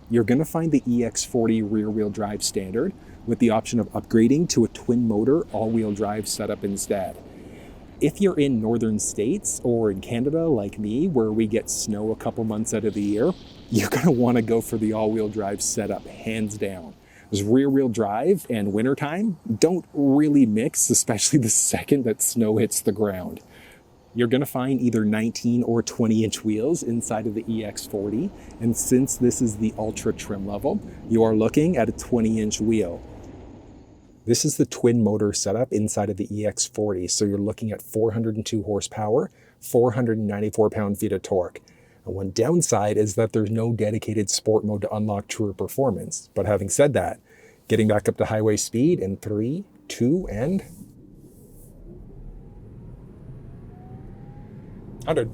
you're going to find the EX40 rear-wheel drive standard with the option of upgrading to a twin-motor all-wheel drive setup instead. If you're in northern states or in Canada like me, where we get snow a couple months out of the year, you're going to want to go for the all-wheel drive setup, hands down. Because rear-wheel drive and wintertime don't really mix, especially the second that snow hits the ground. You're going to find either 19 or 20-inch wheels inside of the EX40, and since this is the ultra trim level, you are looking at a 20-inch wheel. This is the twin motor setup inside of the EX40, so you're looking at 402 horsepower, 494 pound-feet of torque. And one downside is that there's no dedicated sport mode to unlock truer performance. But having said that, getting back up to highway speed in 3, 2, and 100.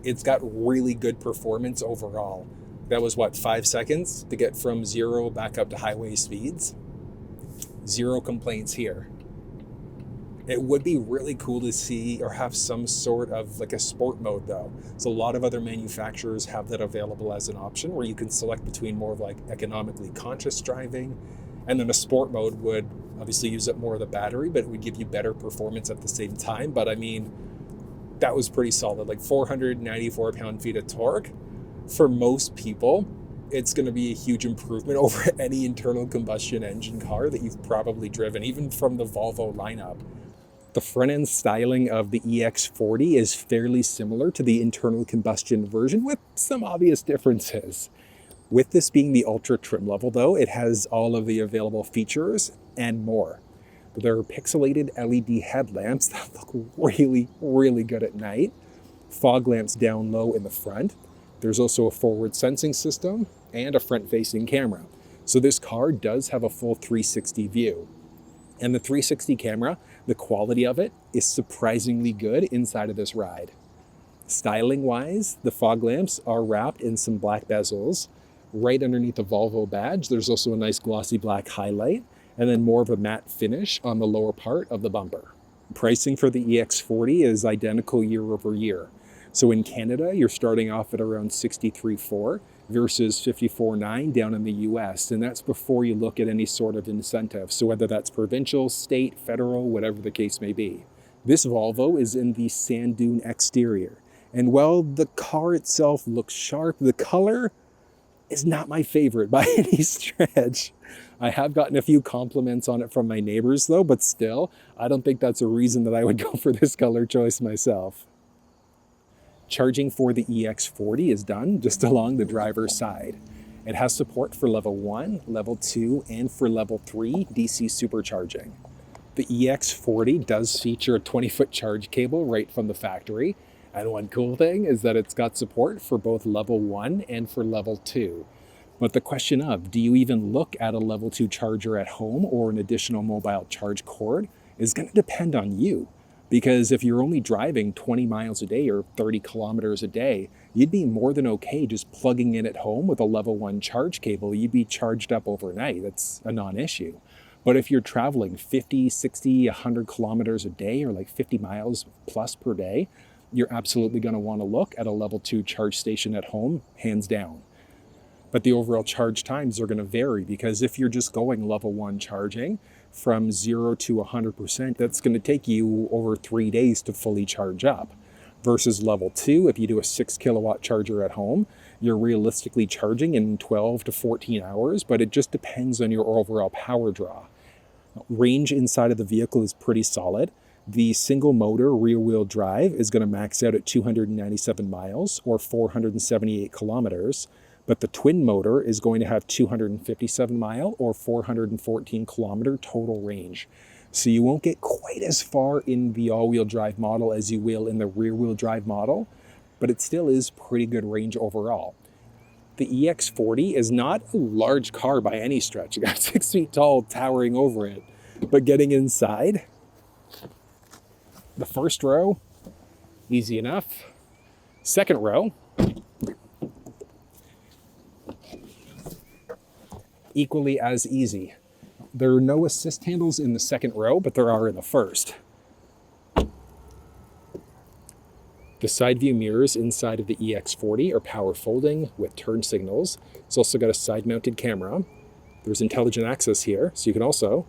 It's got really good performance overall. That was 5 seconds to get from 0 back up to highway speeds? 0 complaints here. It would be really cool to see or have some sort of a sport mode though. So a lot of other manufacturers have that available as an option where you can select between more of economically conscious driving, and then a sport mode would obviously use up more of the battery, but it would give you better performance at the same time. But I mean, that was pretty solid, 494 pound-feet of torque. For most people, it's going to be a huge improvement over any internal combustion engine car that you've probably driven, even from the Volvo lineup. The front-end styling of the EX40 is fairly similar to the internal combustion version with some obvious differences. With this being the ultra trim level though, it has all of the available features and more. There are pixelated LED headlamps that look really, really good at night. Fog lamps down low in the front. There's also a forward sensing system and a front-facing camera. So this car does have a full 360 view. And the 360 camera, the quality of it is surprisingly good inside of this ride. Styling-wise, the fog lamps are wrapped in some black bezels. Right underneath the Volvo badge, there's also a nice glossy black highlight, and then more of a matte finish on the lower part of the bumper. Pricing for the EX40 is identical year over year. So in Canada, you're starting off at around $63,400 versus $54,900 down in the US, and that's before you look at any sort of incentive. So whether that's provincial, state, federal, whatever the case may be. This Volvo is in the sand dune exterior. And while the car itself looks sharp, the color is not my favorite by any stretch. I have gotten a few compliments on it from my neighbors though, but still, I don't think that's a reason that I would go for this color choice myself. Charging for the EX40 is done just along the driver's side. It has support for level 1, level 2, and for level 3 DC supercharging. The EX40 does feature a 20-foot charge cable right from the factory, and one cool thing is that it's got support for both level 1 and for level 2. But the question of, do you even look at a level 2 charger at home or an additional mobile charge cord is going to depend on you. Because if you're only driving 20 miles a day or 30 kilometers a day, you'd be more than okay just plugging in at home with a level 1 charge cable. You'd be charged up overnight. That's a non-issue. But if you're traveling 50, 60, 100 kilometers a day or 50 miles plus per day, you're absolutely going to want to look at a level 2 charge station at home, hands down. But the overall charge times are going to vary because if you're just going level 1 charging, from 0 to 100%, that's going to take you over 3 days to fully charge up. Versus level 2, if you do a 6 kilowatt charger at home, you're realistically charging in 12 to 14 hours, but it just depends on your overall power draw. Range inside of the vehicle is pretty solid. The single motor rear wheel drive is going to max out at 297 miles or 478 kilometers. But the twin motor is going to have 257 mile or 414 kilometer total range. So you won't get quite as far in the all-wheel drive model as you will in the rear-wheel drive model, but it still is pretty good range overall. The EX40 is not a large car by any stretch. You got 6 feet tall towering over it. But getting inside, the first row, easy enough. Second row, equally as easy. There are no assist handles in the second row, but there are in the first. The side view mirrors inside of the EX40 are power folding with turn signals. It's also got a side mounted camera. There's intelligent access here, so you can also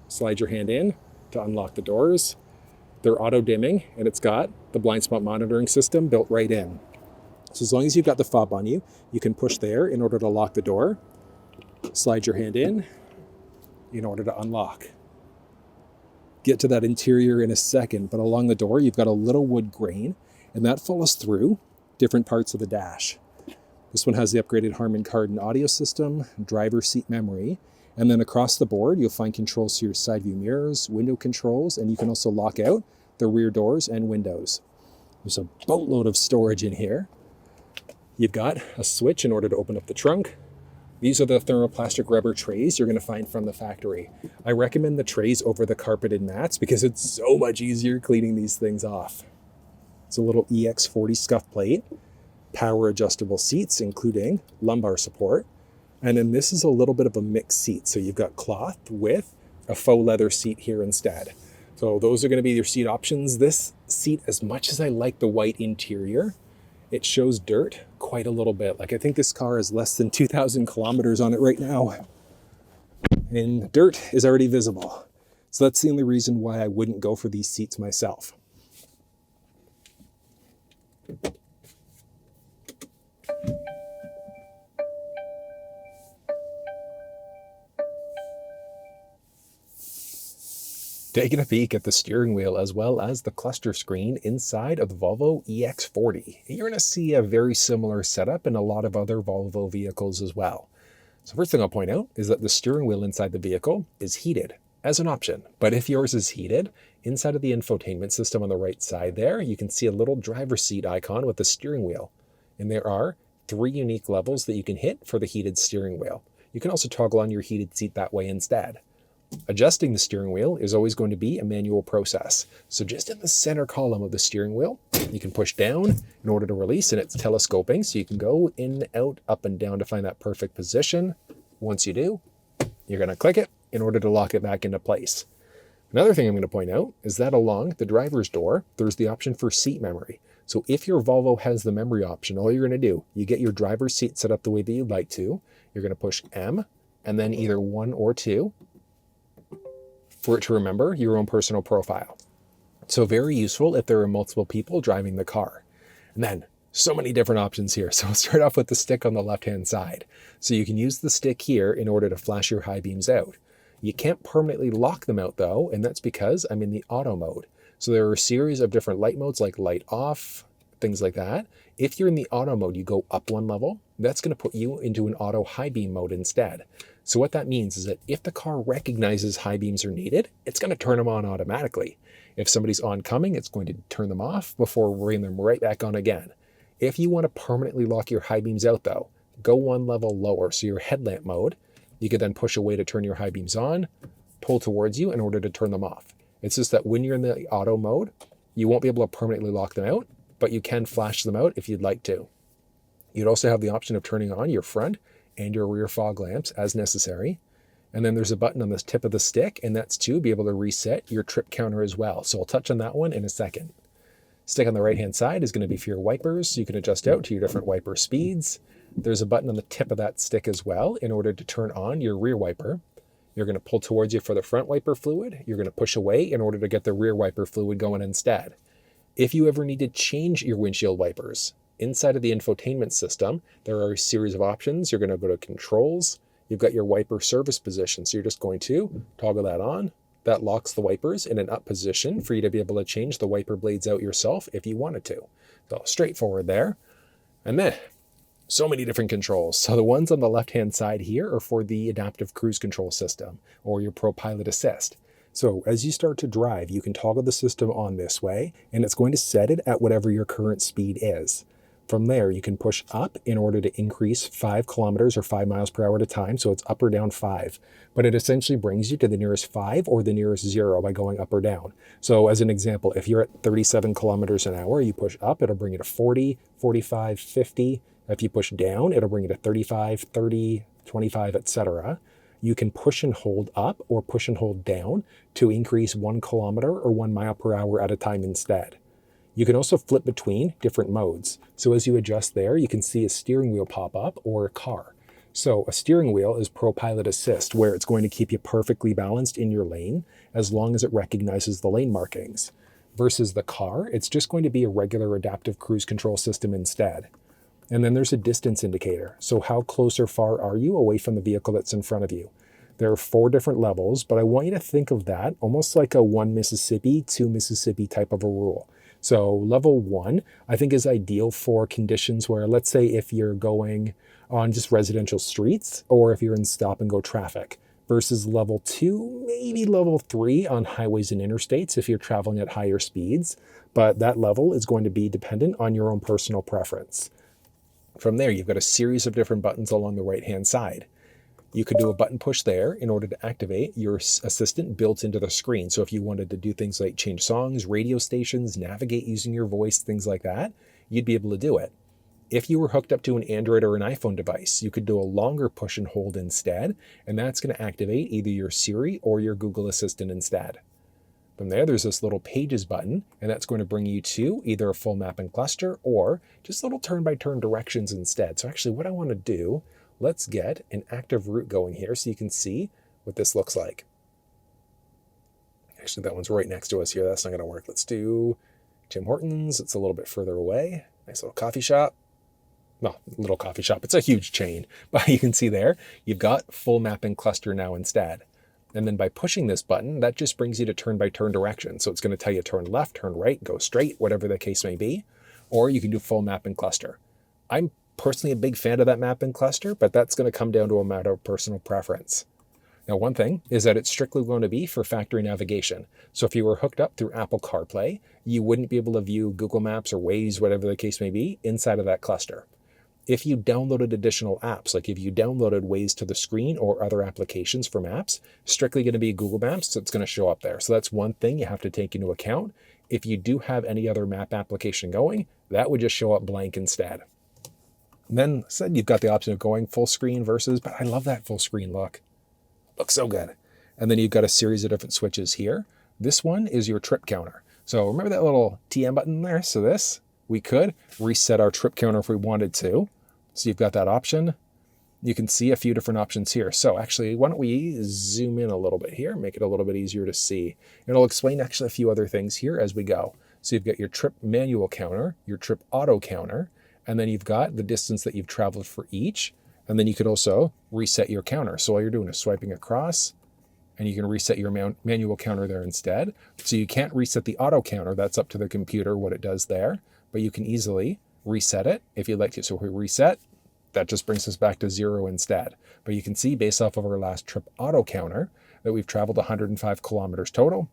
slide your hand in to unlock the doors. They're auto dimming, and it's got the blind spot monitoring system built right in. So as long as you've got the fob on you, you can push there in order to lock the door. Slide your hand in order to unlock. Get to that interior in a second, but along the door, you've got a little wood grain, and that follows through different parts of the dash. This one has the upgraded Harman Kardon audio system, driver seat memory, and then across the board, you'll find controls to your side view mirrors, window controls, and you can also lock out the rear doors and windows. There's a boatload of storage in here. You've got a switch in order to open up the trunk. These are the thermoplastic rubber trays you're going to find from the factory. I recommend the trays over the carpeted mats because it's so much easier cleaning these things off. It's a little EX40 scuff plate, power adjustable seats, including lumbar support. And then this is a little bit of a mixed seat. So you've got cloth with a faux leather seat here instead. So those are going to be your seat options. This seat, as much as I like the white interior, it shows dirt quite a little bit. Like I think this car has less than 2,000 kilometers on it right now. And dirt is already visible. So that's the only reason why I wouldn't go for these seats myself. Taking a peek at the steering wheel as well as the cluster screen inside of the Volvo EX40. You're going to see a very similar setup in a lot of other Volvo vehicles as well. So first thing I'll point out is that the steering wheel inside the vehicle is heated as an option. But if yours is heated, inside of the infotainment system on the right side there, you can see a little driver's seat icon with the steering wheel. And there are 3 unique levels that you can hit for the heated steering wheel. You can also toggle on your heated seat that way instead. Adjusting the steering wheel is always going to be a manual process. So just in the center column of the steering wheel, you can push down in order to release, and it's telescoping. So you can go in, out, up, and down to find that perfect position. Once you do, you're going to click it in order to lock it back into place. Another thing I'm going to point out is that along the driver's door, there's the option for seat memory. So if your Volvo has the memory option, all you're going to do, you get your driver's seat set up the way that you'd like to. You're going to push M and then either 1 or 2. For it to remember your own personal profile. So very useful if there are multiple people driving the car. And then so many different options here. So I'll start off with the stick on the left-hand side. So you can use the stick here in order to flash your high beams out. You can't permanently lock them out though, and that's because I'm in the auto mode. So there are a series of different light modes like light off, things like that. If you're in the auto mode, you go up 1 level, that's going to put you into an auto high beam mode instead. So what that means is that if the car recognizes high beams are needed, it's going to turn them on automatically. If somebody's oncoming, it's going to turn them off before bringing them right back on again. If you want to permanently lock your high beams out though, go 1 level lower. So your headlamp mode, you could then push away to turn your high beams on, pull towards you in order to turn them off. It's just that when you're in the auto mode, you won't be able to permanently lock them out, but you can flash them out if you'd like to. You'd also have the option of turning on your front and your rear fog lamps as necessary. And then there's a button on the tip of the stick, and that's to be able to reset your trip counter as well. So I'll touch on that one in a second. Stick on the right-hand side is going to be for your wipers. So you can adjust out to your different wiper speeds. There's a button on the tip of that stick as well in order to turn on your rear wiper. You're going to pull towards you for the front wiper fluid. You're going to push away in order to get the rear wiper fluid going instead. If you ever need to change your windshield wipers, inside of the infotainment system, there are a series of options. You're going to go to controls. You've got your wiper service position. So you're just going to toggle that on. That locks the wipers in an up position for you to be able to change the wiper blades out yourself if you wanted to. So straightforward there. And then so many different controls. So the ones on the left-hand side here are for the adaptive cruise control system or your Pro Pilot Assist. So as you start to drive, you can toggle the system on this way, and it's going to set it at whatever your current speed is. From there, you can push up in order to increase 5 kilometers or 5 miles per hour at a time. So it's up or down 5, but it essentially brings you to the nearest 5 or the nearest 0 by going up or down. So as an example, if you're at 37 kilometers an hour, you push up, it'll bring you to 40, 45, 50. If you push down, it'll bring you to 35, 30, 25, etc. You can push and hold up or push and hold down to increase 1 kilometer or 1 mile per hour at a time instead. You can also flip between different modes. So as you adjust there, you can see a steering wheel pop up or a car. So a steering wheel is Pro Pilot Assist, where it's going to keep you perfectly balanced in your lane as long as it recognizes the lane markings. Versus the car, it's just going to be a regular adaptive cruise control system instead. And then there's a distance indicator. So how close or far are you away from the vehicle that's in front of you? There are 4 different levels, but I want you to think of that almost like a 1 Mississippi, 2 Mississippi type of a rule. So level 1, I think, is ideal for conditions where, let's say, if you're going on just residential streets or if you're in stop and go traffic, versus level 2, maybe level 3 on highways and interstates if you're traveling at higher speeds. But that level is going to be dependent on your own personal preference. From there, you've got a series of different buttons along the right-hand side. You could do a button push there in order to activate your assistant built into the screen. So if you wanted to do things like change songs, radio stations, navigate using your voice, things like that, you'd be able to do it. If you were hooked up to an Android or an iPhone device, you could do a longer push and hold instead, and that's going to activate either your Siri or your Google Assistant instead. From there, there's this little Pages button, and that's going to bring you to either a full map and cluster or just little turn-by-turn directions instead. So actually what I want to do, let's get an active route going here so you can see what this looks like. Actually, that one's right next to us here. That's not going to work. Let's do Tim Hortons. It's a little bit further away. Nice little coffee shop. No, little coffee shop. It's a huge chain. But you can see there, you've got full map and cluster now instead. And then by pushing this button, that just brings you to turn-by-turn direction. So it's going to tell you turn left, turn right, go straight, whatever the case may be. Or you can do full map and cluster. I'm personally a big fan of that map and cluster, but that's going to come down to a matter of personal preference. Now, one thing is that it's strictly going to be for factory navigation. So if you were hooked up through Apple CarPlay, you wouldn't be able to view Google Maps or Waze, whatever the case may be, inside of that cluster. If you downloaded additional apps, like if you downloaded Waze to the screen or other applications for maps, strictly going to be Google Maps, so it's going to show up there. So that's one thing you have to take into account. If you do have any other map application going, that would just show up blank instead. And then said you've got the option of going full screen versus, but I love that full screen look. Looks so good. And then you've got a series of different switches here. This one is your trip counter. So remember that little TM button there? So this, we could reset our trip counter if we wanted to. So you've got that option. You can see a few different options here. So actually, why don't we zoom in a little bit here, make it a little bit easier to see. And I'll explain actually a few other things here as we go. So you've got your trip manual counter, your trip auto counter, and then you've got the distance that you've traveled for each. And then you could also reset your counter. So all you're doing is swiping across, and you can reset your manual counter there instead. So you can't reset the auto counter. That's up to the computer what it does there. But you can easily reset it if you'd like to. So if we reset, that just brings us back to 0 instead. But you can see based off of our last trip auto counter that we've traveled 105 kilometers total.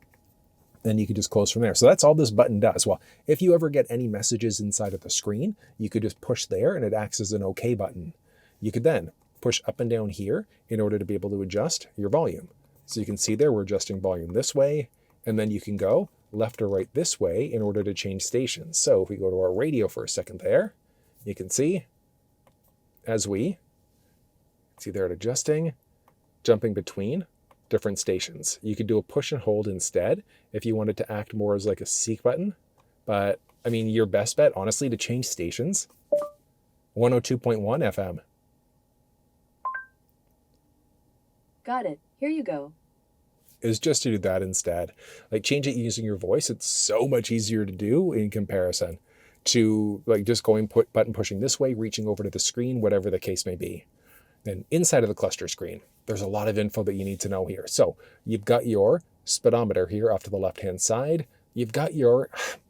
Then you can just close from there. So that's all this button does. Well, if you ever get any messages inside of the screen, you could just push there and it acts as an OK button. You could then push up and down here in order to be able to adjust your volume. So you can see there we're adjusting volume this way, and then you can go left or right this way in order to change stations. So if we go to our radio for a second there, you can see as we see there at adjusting, jumping between different stations. You could do a push and hold instead if you wanted to act more as like a seek button. But I mean, your best bet, honestly, to change stations, 102.1 FM. Got it. Here you go. Is just to do that instead. Like change it using your voice. It's so much easier to do in comparison to like just going button pushing this way, reaching over to the screen, whatever the case may be. Then inside of the cluster screen, there's a lot of info that you need to know here. So you've got your speedometer here off to the left-hand side. You've got your,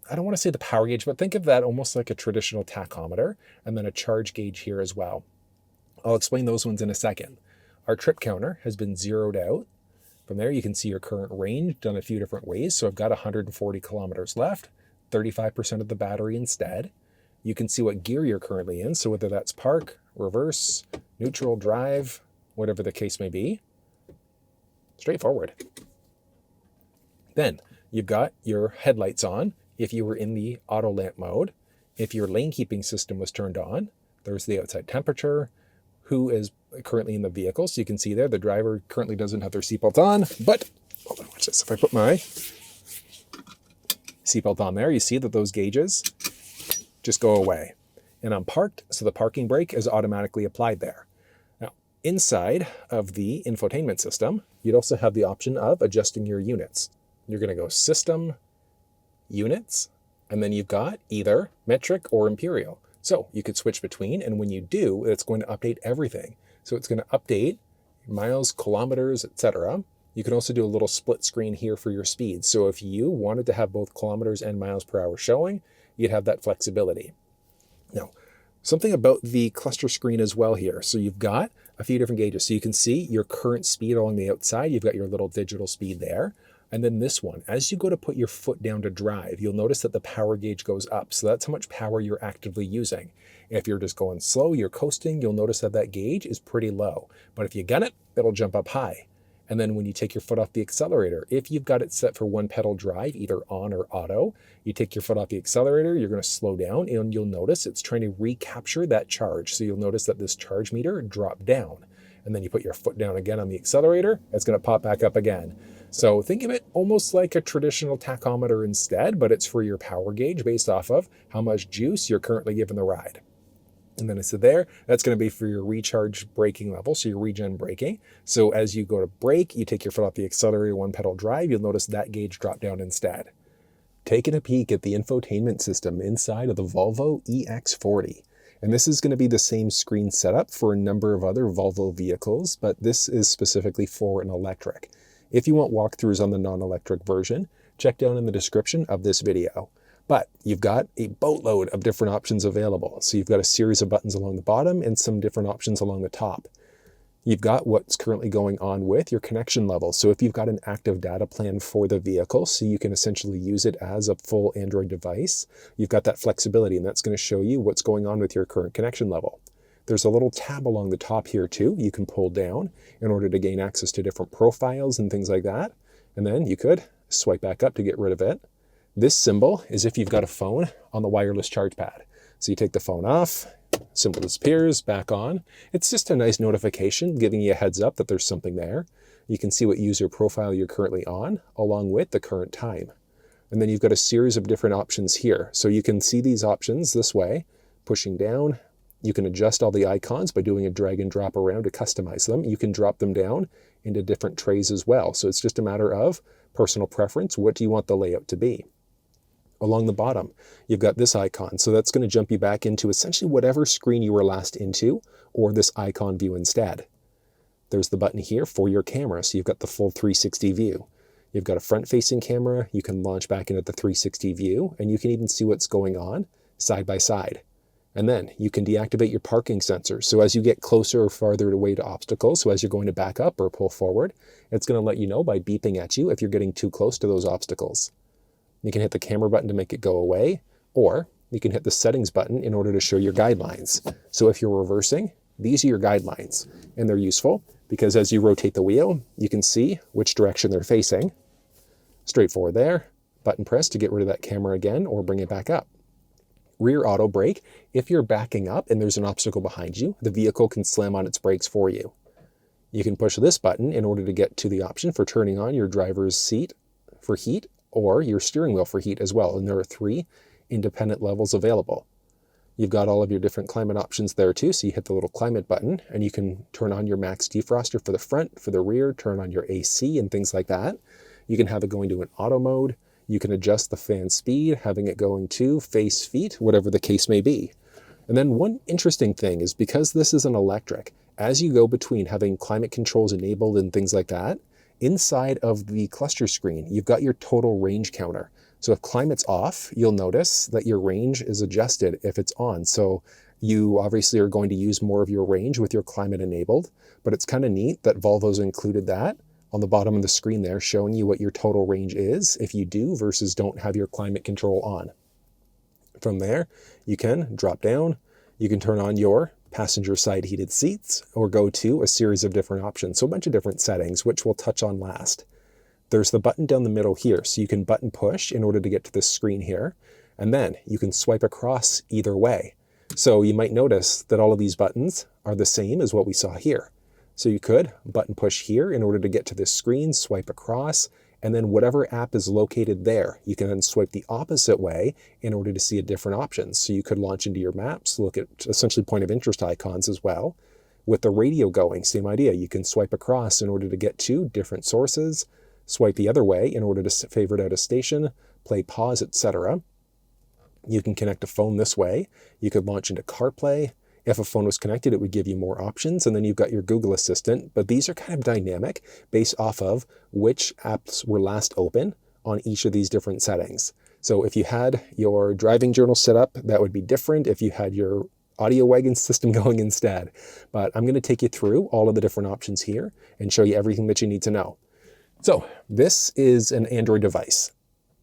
I don't want to say the power gauge, but think of that almost like a traditional tachometer, and then a charge gauge here as well. I'll explain those ones in a second. Our trip counter has been zeroed out. From there, you can see your current range done a few different ways. So I've got 140 kilometers left, 35% of the battery instead. You can see what gear you're currently in. So whether that's park, reverse, neutral, drive, whatever the case may be. Straightforward. Then you've got your headlights on if you were in the auto lamp mode. If your lane keeping system was turned on, there's the outside temperature, who is currently in the vehicle. So you can see there, the driver currently doesn't have their seatbelt on, but hold on, watch this. If I put my seatbelt on there, you see that those gauges just go away. And I'm parked, so the parking brake is automatically applied there. Now, inside of the infotainment system, you'd also have the option of adjusting your units. You're going to go System, Units, and then you've got either metric or imperial. So you could switch between, and when you do, it's going to update everything. So it's going to update miles, kilometers, etc. You can also do a little split screen here for your speed. So if you wanted to have both kilometers and miles per hour showing, you'd have that flexibility. Now, something about the cluster screen as well here. So you've got a few different gauges. So you can see your current speed along the outside. You've got your little digital speed there. And then this one, as you go to put your foot down to drive, you'll notice that the power gauge goes up. So that's how much power you're actively using. If you're just going slow, you're coasting, you'll notice that that gauge is pretty low. But if you gun it, it'll jump up high. And then when you take your foot off the accelerator, if you've got it set for one pedal drive, either on or auto, you take your foot off the accelerator, you're going to slow down, and you'll notice it's trying to recapture that charge. So you'll notice that this charge meter dropped down. And then you put your foot down again on the accelerator, it's going to pop back up again. So think of it almost like a traditional tachometer instead, but it's for your power gauge based off of how much juice you're currently giving the ride. And then it's there, that's going to be for your recharge braking level, so your regen braking. So as you go to brake, you take your foot off the accelerator, one pedal drive, you'll notice that gauge drop down instead. Taking a peek at the infotainment system inside of the Volvo EX40. And this is going to be the same screen setup for a number of other Volvo vehicles, but this is specifically for an electric. If you want walkthroughs on the non-electric version, check down in the description of this video. But you've got a boatload of different options available. So you've got a series of buttons along the bottom and some different options along the top. You've got what's currently going on with your connection level. So if you've got an active data plan for the vehicle, so you can essentially use it as a full Android device, you've got that flexibility, and that's going to show you what's going on with your current connection level. There's a little tab along the top here too, you can pull down in order to gain access to different profiles and things like that. And then you could swipe back up to get rid of it. This symbol is if you've got a phone on the wireless charge pad. So you take the phone off, symbol disappears, back on. It's just a nice notification giving you a heads up that there's something there. You can see what user profile you're currently on, along with the current time. And then you've got a series of different options here. So you can see these options this way, pushing down. You can adjust all the icons by doing a drag and drop around to customize them. You can drop them down into different trays as well. So it's just a matter of personal preference. What do you want the layout to be? Along the bottom, you've got this icon. So that's going to jump you back into essentially whatever screen you were last into, or this icon view instead. There's the button here for your camera. So you've got the full 360 view. You've got a front-facing camera. You can launch back into the 360 view, and you can even see what's going on side by side. And then you can deactivate your parking sensor. So as you get closer or farther away to obstacles, so as you're going to back up or pull forward, it's going to let you know by beeping at you if you're getting too close to those obstacles. You can hit the camera button to make it go away, or you can hit the settings button in order to show your guidelines. So if you're reversing, these are your guidelines, and they're useful because as you rotate the wheel, you can see which direction they're facing. Straightforward there. Button press to get rid of that camera again or bring it back up. Rear auto brake, if you're backing up and there's an obstacle behind you, the vehicle can slam on its brakes for you. You can push this button in order to get to the option for turning on your driver's seat for heat or your steering wheel for heat as well. And there are 3 independent levels available. You've got all of your different climate options there too. So you hit the little climate button and you can turn on your max defroster for the front, for the rear, turn on your AC and things like that. You can have it going to an auto mode. You can adjust the fan speed, having it going to face, feet, whatever the case may be. And then one interesting thing is because this is an electric, as you go between having climate controls enabled and things like that, inside of the cluster screen, you've got your total range counter. So if climate's off, you'll notice that your range is adjusted if it's on. So you obviously are going to use more of your range with your climate enabled, but it's kind of neat that Volvo's included that on the bottom of the screen there, showing you what your total range is if you do versus don't have your climate control on. From there, you can drop down, you can turn on your passenger side heated seats, or go to a series of different options. So a bunch of different settings, which we'll touch on last. There's the button down the middle here, so you can button push in order to get to this screen here, and then you can swipe across either way. So you might notice that all of these buttons are the same as what we saw here. So you could button push here in order to get to this screen, swipe across, and then whatever app is located there, you can then swipe the opposite way in order to see a different options. So you could launch into your maps, look at essentially point of interest icons as well. With the radio going, same idea. You can swipe across in order to get to different sources, swipe the other way in order to favorite out a station, play pause, etc. You can connect a phone this way. You could launch into CarPlay. If a phone was connected, it would give you more options. And then you've got your Google Assistant, but these are kind of dynamic based off of which apps were last open on each of these different settings. So if you had your driving journal set up, that would be different if you had your audio wagon system going instead. But I'm going to take you through all of the different options here and show you everything that you need to know. So this is an Android device,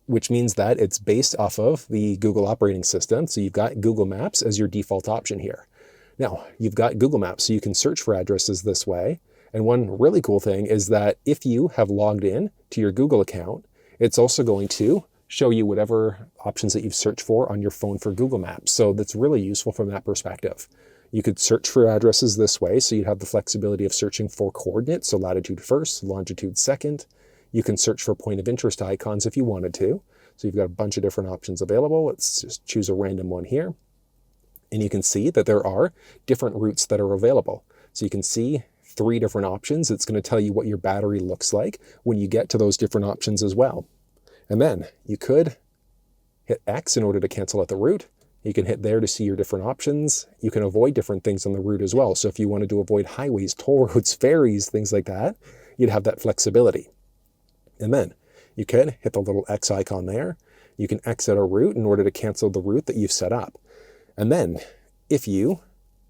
which means that it's based off of the Google operating system. So you've got Google Maps as your default option here. Now, you've got Google Maps, so you can search for addresses this way. And one really cool thing is that if you have logged in to your Google account, it's also going to show you whatever options that you've searched for on your phone for Google Maps. So that's really useful from that perspective. You could search for addresses this way, so you'd have the flexibility of searching for coordinates, so latitude first, longitude second. You can search for point of interest icons if you wanted to. So you've got a bunch of different options available. Let's just choose a random one here. And you can see that there are different routes that are available. So you can see 3 different options. It's going to tell you what your battery looks like when you get to those different options as well. And then you could hit X in order to cancel out the route. You can hit there to see your different options. You can avoid different things on the route as well. So if you wanted to avoid highways, toll roads, ferries, things like that, you'd have that flexibility. And then you could hit the little X icon there. You can exit a route in order to cancel the route that you've set up. And then if you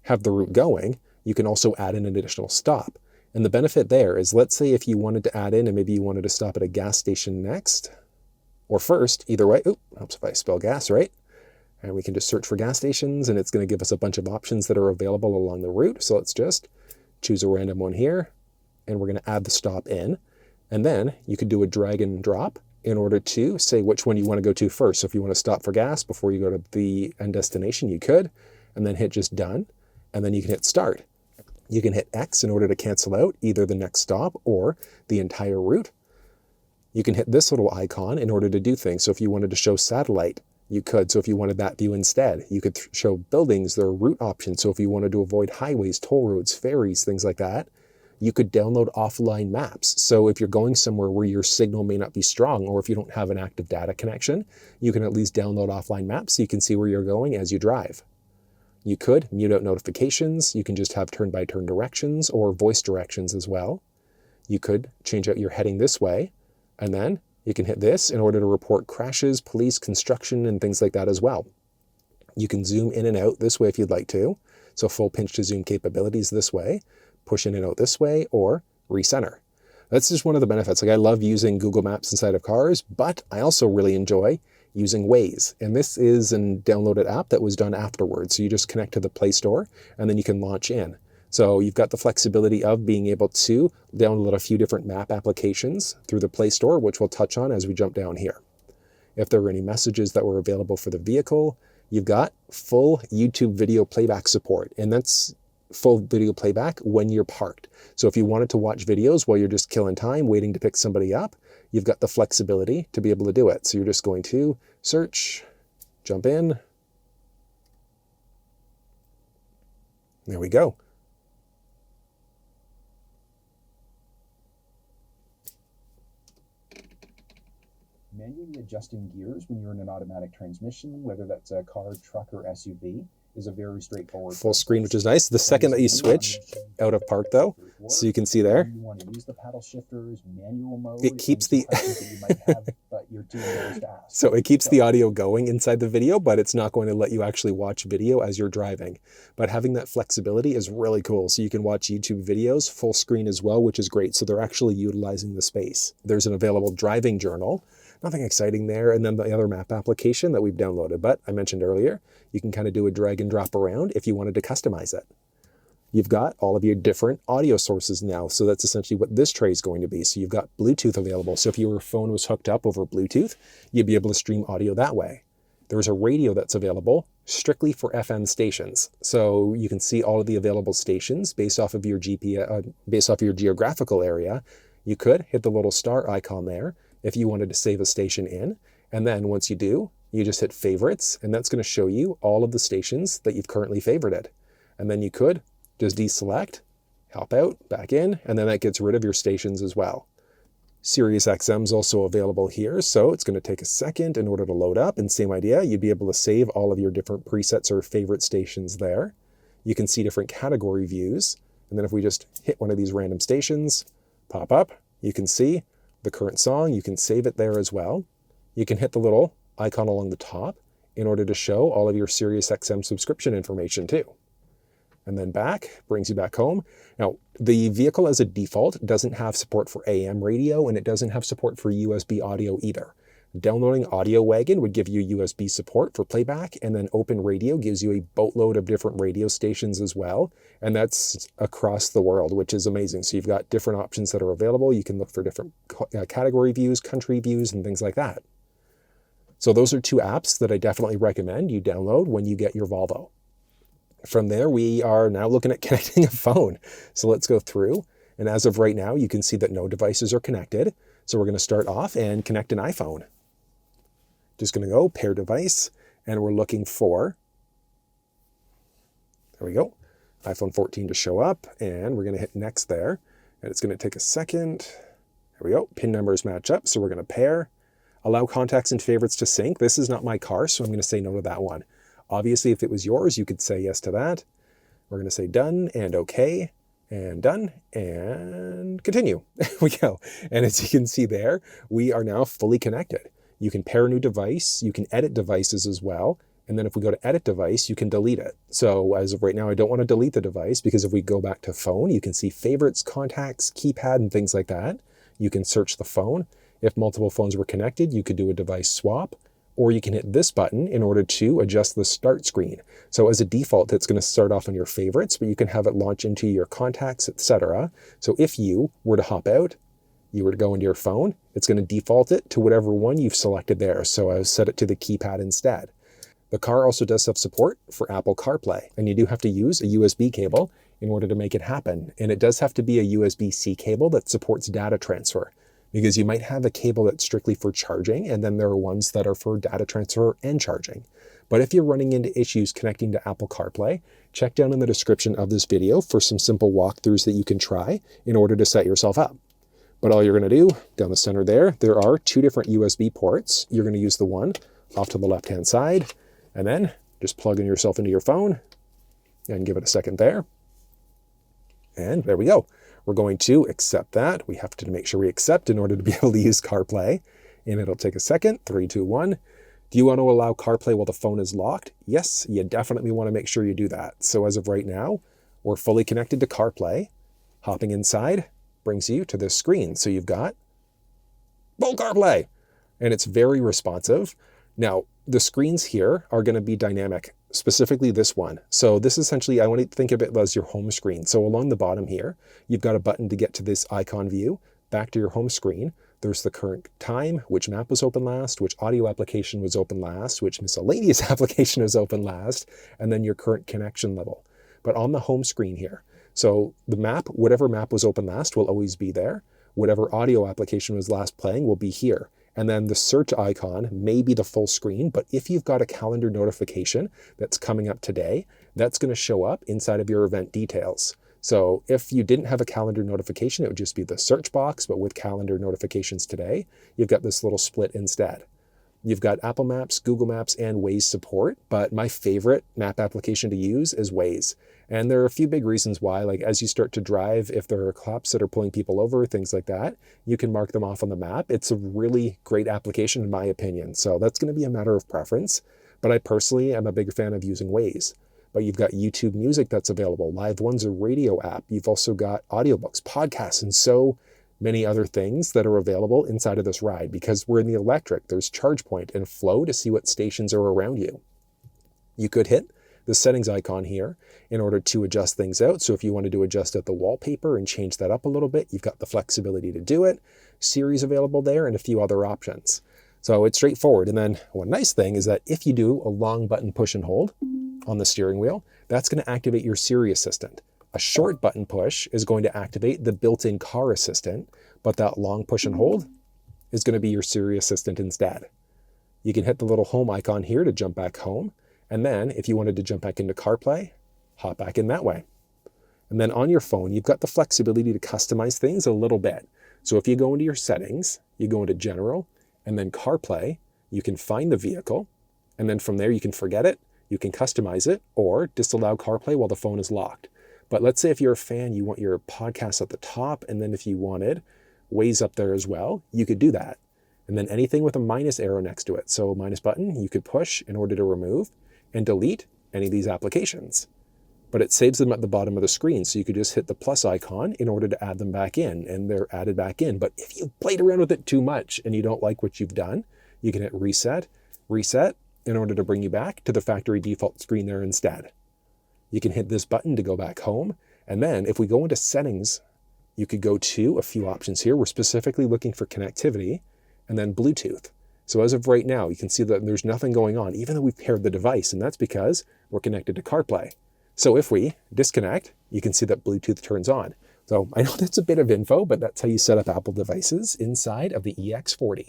have the route going, you can also add in an additional stop. And the benefit there is, let's say if you wanted to add in and maybe you wanted to stop at a gas station next or first, either way. Oop, helps if I spell gas, right? And we can just search for gas stations and it's going to give us a bunch of options that are available along the route. So let's just choose a random one here and we're going to add the stop in. And then you could do a drag and drop in order to say which one you want to go to first. So if you want to stop for gas before you go to the end destination, you could, and then hit just done, and then you can hit start. You can hit X in order to cancel out either the next stop or the entire route. You can hit this little icon in order to do things. So if you wanted to show satellite, you could. So if you wanted that view instead, you could show buildings, their route options. So if you wanted to avoid highways, toll roads, ferries, things like that, you could download offline maps. So if you're going somewhere where your signal may not be strong, or if you don't have an active data connection, you can at least download offline maps so you can see where you're going as you drive. You could mute out notifications. You can just have turn-by-turn directions or voice directions as well. You could change out your heading this way, and then you can hit this in order to report crashes, police, construction, and things like that as well. You can zoom in and out this way if you'd like to. So full pinch to zoom capabilities this way. Push in and out this way, or recenter. That's just one of the benefits. Like, I love using Google Maps inside of cars, but I also really enjoy using Waze. And this is a downloaded app that was done afterwards. So you just connect to the Play Store and then you can launch in. So you've got the flexibility of being able to download a few different map applications through the Play Store, which we'll touch on as we jump down here. If there were any messages that were available for the vehicle, you've got full YouTube video playback support. And that's full video playback when you're parked. So if you wanted to watch videos while you're just killing time waiting to pick somebody up, you've got the flexibility to be able to do it. So you're just going to search, jump in. There we go. Manually adjusting gears when you're in an automatic transmission, whether that's a car, truck, or SUV, is a very straightforward full screen, which is nice. The second that you switch out of park though, so you can see there, you want to use the paddle shifters, manual mode, it keeps the that you might have, but you're doing those fast. So it keeps the audio going inside the video, but it's not going to let you actually watch video as you're driving. But having that flexibility is really cool. So you can watch YouTube videos full screen as well, which is great. So they're actually utilizing the space. There's an available driving journal. Nothing exciting there. And then the other map application that we've downloaded, but I mentioned earlier, you can kind of do a drag and drop around if you wanted to customize it. You've got all of your different audio sources now. So that's essentially what this tray is going to be. So you've got Bluetooth available. So if your phone was hooked up over Bluetooth, you'd be able to stream audio that way. There's a radio that's available strictly for FM stations. So you can see all of the available stations based off of your GPS, based off of your geographical area. You could hit the little star icon there if you wanted to save a station in. And then once you do, you just hit favorites, and that's going to show you all of the stations that you've currently favorited. And then you could just deselect, hop out, back in, and then that gets rid of your stations as well. SiriusXM is also available here, so it's going to take a second in order to load up, and same idea, you'd be able to save all of your different presets or favorite stations there. You can see different category views, and then if we just hit one of these random stations, pop up, you can see the current song, you can save it there as well. You can hit the little icon along the top in order to show all of your SiriusXM subscription information too. And then back, brings you back home. Now, the vehicle as a default doesn't have support for AM radio, and it doesn't have support for USB audio either. Downloading Audio Wagon would give you USB support for playback, and then Open Radio gives you a boatload of different radio stations as well, and that's across the world, which is amazing. So you've got different options that are available. You can look for different category views, country views, and things like that. So those are two apps that I definitely recommend you download when you get your Volvo. From there, we are now looking at connecting a phone. So let's go through. And as of right now, you can see that no devices are connected. So we're going to start off and connect an iPhone. Just going to go pair device, and we're looking for, there we go, iPhone 14 to show up, and we're going to hit next there. And it's going to take a second. There we go. Pin numbers match up. So we're going to pair. Allow contacts and favorites to sync. This is not my car, so I'm going to say no to that one. Obviously, if it was yours, you could say yes to that. We're going to say done and okay and done and continue. There we go. And as you can see there, we are now fully connected. You can pair a new device. You can edit devices as well. And then if we go to edit device, you can delete it. So as of right now, I don't want to delete the device because if we go back to phone, you can see favorites, contacts, keypad, and things like that. You can search the phone. If multiple phones were connected, you could do a device swap, or you can hit this button in order to adjust the start screen. So as a default, it's going to start off on your favorites, but you can have it launch into your contacts, etc. So if you were to hop out, you were to go into your phone, it's going to default it to whatever one you've selected there. So I've set it to the keypad instead. The car also does have support for Apple CarPlay, and you do have to use a USB cable in order to make it happen. And it does have to be a USB-C cable that supports data transfer, because you might have a cable that's strictly for charging, and then there are ones that are for data transfer and charging. But if you're running into issues connecting to Apple CarPlay, check down in the description of this video for some simple walkthroughs that you can try in order to set yourself up. But all you're going to do, down the center there are two different USB ports. You're going to use the one off to the left-hand side, and then just plug in yourself into your phone and give it a second there. And there we go. We're going to accept that. We have to make sure we accept in order to be able to use CarPlay. And it'll take a second. 3, 2, 1. Do you want to allow CarPlay while the phone is locked? Yes, you definitely want to make sure you do that. So as of right now, we're fully connected to CarPlay. Hopping inside brings you to this screen. So you've got full CarPlay, and it's very responsive. Now, the screens here are going to be dynamic, specifically this one. So this essentially, I want to think of it as your home screen. So along the bottom here, you've got a button to get to this icon view, back to your home screen. There's the current time, which map was open last, which audio application was open last, which miscellaneous application was open last, and then your current connection level. But on the home screen here, so the map, whatever map was open last will always be there. Whatever audio application was last playing will be here. And then the search icon may be the full screen, but if you've got a calendar notification that's coming up today, that's going to show up inside of your event details. So if you didn't have a calendar notification, it would just be the search box, but with calendar notifications today, you've got this little split instead. You've got Apple Maps, Google Maps, and Waze support, but my favorite map application to use is Waze. And there are a few big reasons why, like as you start to drive, if there are cops that are pulling people over, things like that, you can mark them off on the map. It's a really great application in my opinion. So that's going to be a matter of preference, but I personally am a big fan of using Waze. But you've got YouTube Music that's available. Live One's a radio app. You've also got audiobooks, podcasts, and so many other things that are available inside of this ride. Because we're in the electric, there's ChargePoint and Flow to see what stations are around you. You could hit the settings icon here in order to adjust things out. So if you wanted to adjust out the wallpaper and change that up a little bit, you've got the flexibility to do it. Siri's available there and a few other options. So it's straightforward. And then one nice thing is that if you do a long button push and hold on the steering wheel, that's going to activate your Siri Assistant. A short button push is going to activate the built-in car assistant, but that long push and hold is going to be your Siri assistant instead. You can hit the little home icon here to jump back home. And then if you wanted to jump back into CarPlay, hop back in that way. And then on your phone, you've got the flexibility to customize things a little bit. So if you go into your settings, you go into General, and then CarPlay, you can find the vehicle, and then from there you can forget it, you can customize it, or disallow CarPlay while the phone is locked. But let's say if you're a fan, you want your podcast at the top, and then if you wanted Waze up there as well, you could do that. And then anything with a minus arrow next to it, so minus button, you could push in order to remove and delete any of these applications. But it saves them at the bottom of the screen, so you could just hit the plus icon in order to add them back in, and they're added back in. But if you played around with it too much and you don't like what you've done, you can hit reset, in order to bring you back to the factory default screen there instead. You can hit this button to go back home, and then if we go into settings, you could go to a few options here. We're specifically looking for connectivity, and then Bluetooth. So as of right now, you can see that there's nothing going on, even though we've paired the device, and that's because we're connected to CarPlay. So if we disconnect, you can see that Bluetooth turns on. So I know that's a bit of info, but that's how you set up Apple devices inside of the EX40.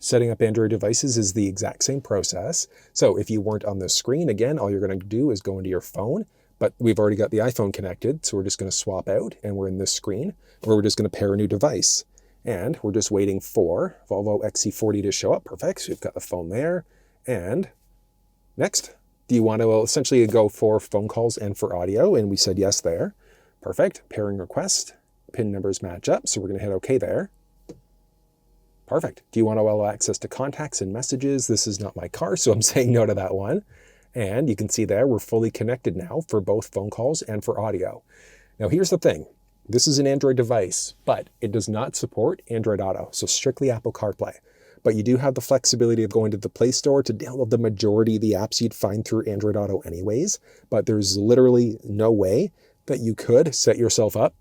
Setting up Android devices is the exact same process. So if you weren't on the screen, again, all you're going to do is go into your phone, but we've already got the iPhone connected, so we're just going to swap out, and we're in this screen, where we're just going to pair a new device. And we're just waiting for Volvo XC40 to show up. Perfect. So we've got the phone there. And next, do you want to essentially go for phone calls and for audio? And we said yes there. Perfect. Pairing request. PIN numbers match up. So we're going to hit OK there. Perfect. Do you want to allow access to contacts and messages? This is not my car, so I'm saying no to that one. And you can see there, we're fully connected now for both phone calls and for audio. Now here's the thing. This is an Android device, but it does not support Android Auto, so strictly Apple CarPlay. But you do have the flexibility of going to the Play Store to download the majority of the apps you'd find through Android Auto anyways, but there's literally no way that you could set yourself up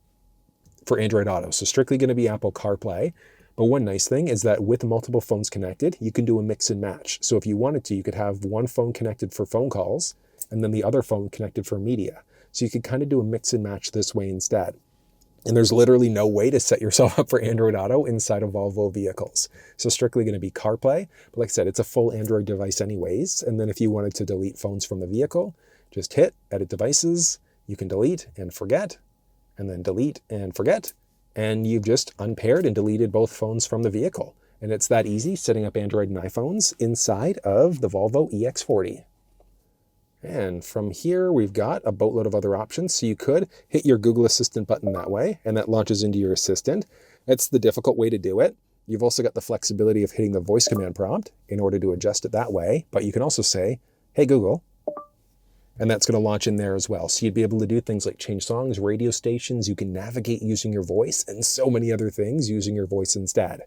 for Android Auto. So strictly going to be Apple CarPlay. But one nice thing is that with multiple phones connected, you can do a mix and match. So if you wanted to, you could have one phone connected for phone calls and then the other phone connected for media. So you could kind of do a mix and match this way instead. And there's literally no way to set yourself up for Android Auto inside of Volvo vehicles. So strictly going to be CarPlay. But like I said, it's a full Android device anyways. And then if you wanted to delete phones from the vehicle, just hit Edit Devices. You can delete and forget, and then delete and forget. And you've just unpaired and deleted both phones from the vehicle. And it's that easy setting up Android and iPhones inside of the Volvo EX40. And from here, we've got a boatload of other options. So you could hit your Google Assistant button that way, and that launches into your Assistant. That's the difficult way to do it. You've also got the flexibility of hitting the voice command prompt in order to adjust it that way. But you can also say, hey, Google, and that's going to launch in there as well. So you'd be able to do things like change songs, radio stations. You can navigate using your voice, and so many other things using your voice instead.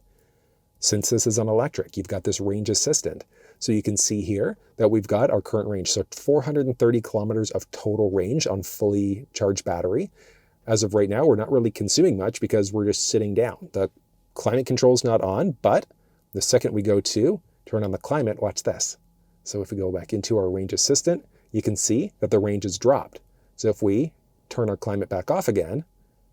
Since this is on electric, you've got this range assistant. So you can see here that we've got our current range. So 430 kilometers of total range on fully charged battery. As of right now, we're not really consuming much because we're just sitting down. The climate control is not on, but the second we go to turn on the climate, watch this. So if we go back into our range assistant, you can see that the range is dropped. So if we turn our climate back off again,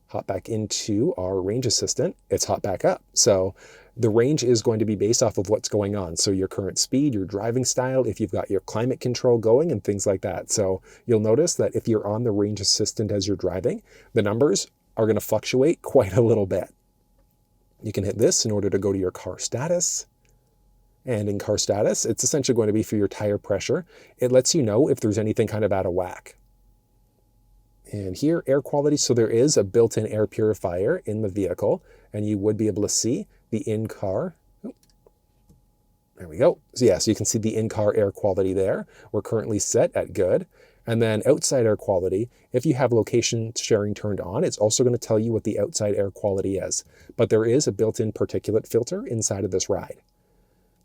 hop back into our range assistant, it's hot back up. So the range is going to be based off of what's going on. So your current speed, your driving style, if you've got your climate control going and things like that. So you'll notice that if you're on the range assistant as you're driving, the numbers are going to fluctuate quite a little bit. You can hit this in order to go to your car status. And in car status, it's essentially going to be for your tire pressure. It lets you know if there's anything kind of out of whack. And here, air quality. So there is a built-in air purifier in the vehicle, and you would be able to see the in-car. There we go. So yeah, so you can see the in-car air quality there. We're currently set at good. And then outside air quality, if you have location sharing turned on, it's also going to tell you what the outside air quality is. But there is a built-in particulate filter inside of this ride.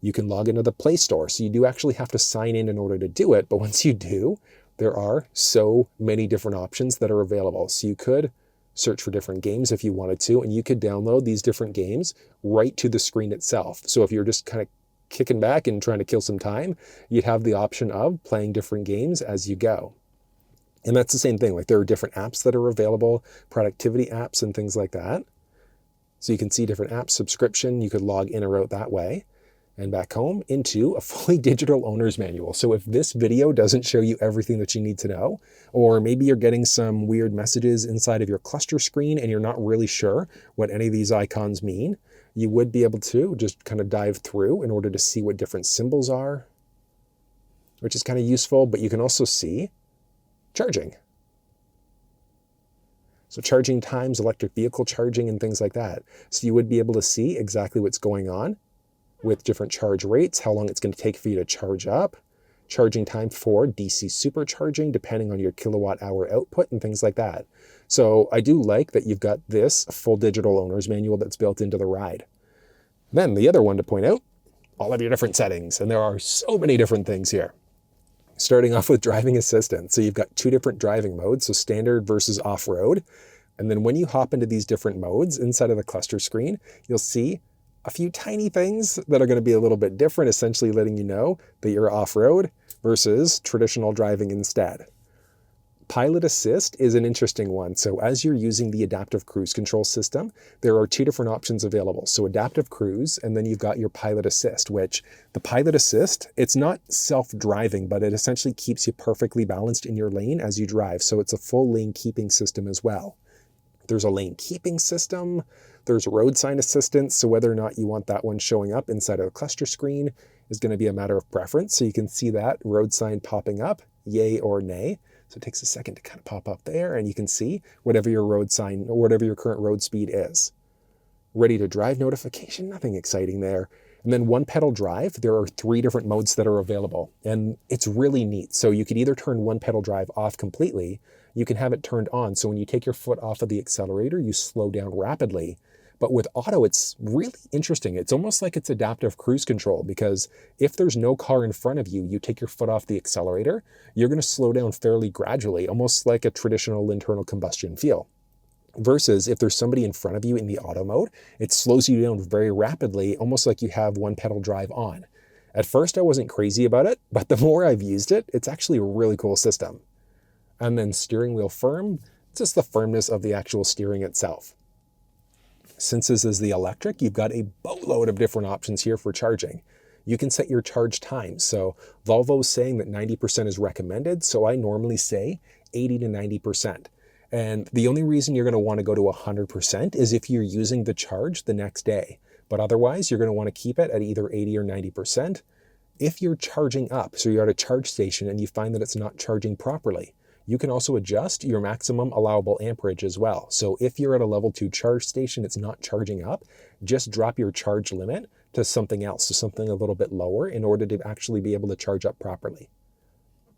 You can log into the Play Store. So you do actually have to sign in order to do it. But once you do, there are so many different options that are available. So you could search for different games if you wanted to, and you could download these different games right to the screen itself. So if you're just kind of kicking back and trying to kill some time, you'd have the option of playing different games as you go. And that's the same thing. Like there are different apps that are available, productivity apps and things like that. So you can see different apps, subscription, you could log in or out that way. And back home into a fully digital owner's manual. So if this video doesn't show you everything that you need to know, or maybe you're getting some weird messages inside of your cluster screen and you're not really sure what any of these icons mean, you would be able to just kind of dive through in order to see what different symbols are, which is kind of useful, but you can also see charging. So charging times, electric vehicle charging and things like that. So you would be able to see exactly what's going on with different charge rates, how long it's going to take for you to charge up, charging time for DC supercharging, depending on your kilowatt hour output and things like that. So I do like that you've got this full digital owner's manual that's built into the ride. Then the other one to point out, all of your different settings. And there are so many different things here. Starting off with driving assistance. So you've got 2 different driving modes, so standard versus off-road. And then when you hop into these different modes inside of the cluster screen, you'll see a few tiny things that are going to be a little bit different, essentially letting you know that you're off-road versus traditional driving instead. Pilot assist is an interesting one. So as you're using the adaptive cruise control system, there are 2 different options available. So adaptive cruise, and then you've got your pilot assist, which the pilot assist, it's not self-driving, but it essentially keeps you perfectly balanced in your lane as you drive. So it's a full lane keeping system as well. There's a lane keeping system. There's roadside assistance. So whether or not you want that one showing up inside of the cluster screen is going to be a matter of preference. So you can see that road sign popping up, yay or nay. So it takes a second to kind of pop up there, and you can see whatever your road sign or whatever your current road speed is. Ready to drive notification, nothing exciting there. And then one pedal drive, there are 3 different modes that are available, and it's really neat. So you could either turn one pedal drive off completely, you can have it turned on. So when you take your foot off of the accelerator, you slow down rapidly. But with auto, it's really interesting. It's almost like it's adaptive cruise control, because if there's no car in front of you, you take your foot off the accelerator, you're going to slow down fairly gradually, almost like a traditional internal combustion feel. Versus if there's somebody in front of you in the auto mode, it slows you down very rapidly, almost like you have one pedal drive on. At first, I wasn't crazy about it, but the more I've used it, it's actually a really cool system. And then steering wheel firm, just the firmness of the actual steering itself. Since this is the electric, you've got a boatload of different options here for charging. You can set your charge time. So Volvo's saying that 90% is recommended. So I normally say 80 to 90%. And the only reason you're going to want to go to 100% is if you're using the charge the next day. But otherwise, you're going to want to keep it at either 80 or 90%. If you're charging up, so you're at a charge station and you find that it's not charging properly, you can also adjust your maximum allowable amperage as well. So if you're at a level 2 charge station, it's not charging up, just drop your charge limit to something else, to something a little bit lower in order to actually be able to charge up properly.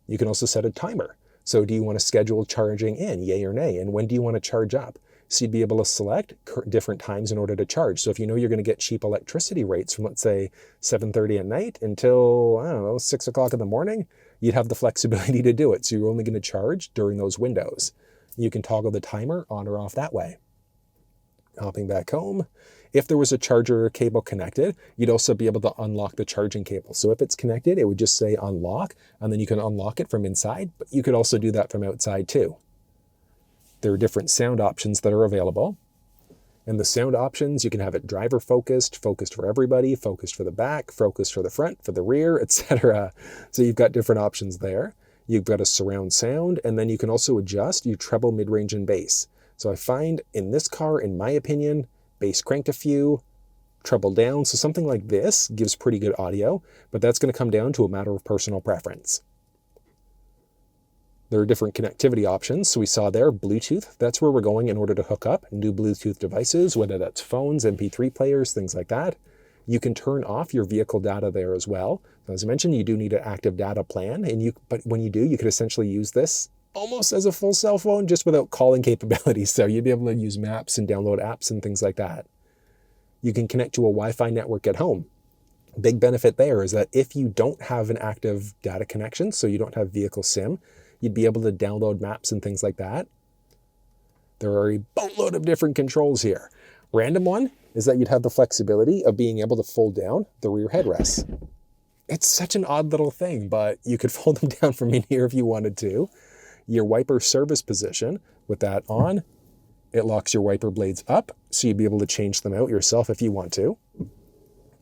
You can also set a timer. So do you want to schedule charging in, yay or nay? And when do you want to charge up? So you'd be able to select different times in order to charge. So if you know you're going to get cheap electricity rates from, let's say, 7:30 at night until, I don't know, 6 o'clock in the morning, you'd have the flexibility to do it. So you're only going to charge during those windows. You can toggle the timer on or off that way. Hopping back home, if there was a charger cable connected, you'd also be able to unlock the charging cable. So if it's connected, it would just say unlock, and then you can unlock it from inside, but you could also do that from outside too. There are different sound options that are available. And the sound options, you can have it driver focused, focused for everybody, focused for the back, focused for the front, for the rear, etc. So you've got different options there. You've got a surround sound, and then you can also adjust your treble, mid-range, and bass. So I find in this car, in my opinion, bass cranked a few, treble down. So something like this gives pretty good audio, but that's going to come down to a matter of personal preference. There are different connectivity options. So we saw there Bluetooth. That's where we're going in order to hook up new Bluetooth devices, whether that's phones, MP3 players, things like that. You can turn off your vehicle data there as well. As I mentioned, you do need an active data plan, but when you do, you could essentially use this almost as a full cell phone, just without calling capabilities. So you'd be able to use maps and download apps and things like that. You can connect to a Wi-Fi network at home. Big benefit there is that if you don't have an active data connection, so you don't have vehicle SIM, you'd be able to download maps and things like that. There are a boatload of different controls here. Random one is that you'd have the flexibility of being able to fold down the rear headrests. It's such an odd little thing, but you could fold them down from in here if you wanted to. Your wiper service position, with that on, It locks your wiper blades up, so you'd be able to change them out yourself if you want to.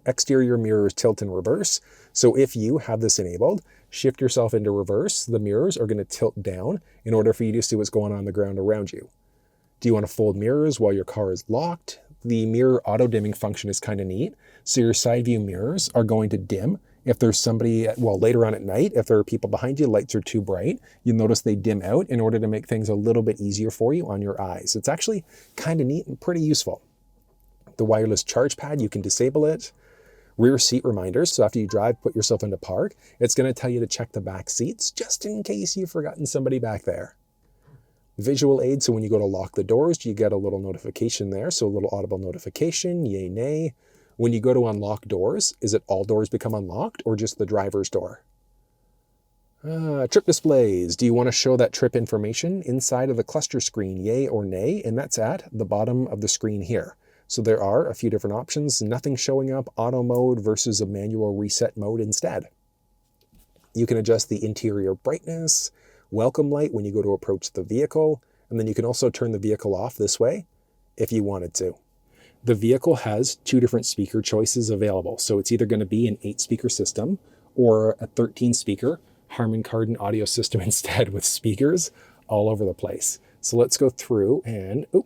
Exterior mirrors tilt in reverse. So if you have this enabled, shift yourself into reverse, the mirrors are going to tilt down in order for you to see what's going on the ground around you. Do you want to fold mirrors while your car is locked? The mirror auto dimming function is kind of neat. So your side view mirrors are going to dim. If there's somebody, well, later on at night, if there are people behind you, lights are too bright, you'll notice they dim out in order to make things a little bit easier for you on your eyes. It's actually kind of neat and pretty useful. The wireless charge pad, you can disable it. Rear seat reminders, so after you drive, put yourself into park, it's going to tell you to check the back seats just in case you've forgotten somebody back there. Visual aid, so when you go to lock the doors, you get a little notification there, so a little audible notification, yay, nay. When you go to unlock doors, is it all doors become unlocked or just the driver's door? Trip displays. Do you want to show that trip information inside of the cluster screen, yay or nay? And that's at the bottom of the screen here. So there are a few different options, nothing showing up, auto mode versus a manual reset mode instead. You can adjust the interior brightness, welcome light when you go to approach the vehicle, and then you can also turn the vehicle off this way if you wanted to. The vehicle has 2 different speaker choices available. So it's either going to be an 8-speaker system or a 13-speaker Harman Kardon audio system instead with speakers all over the place. So let's go through and, open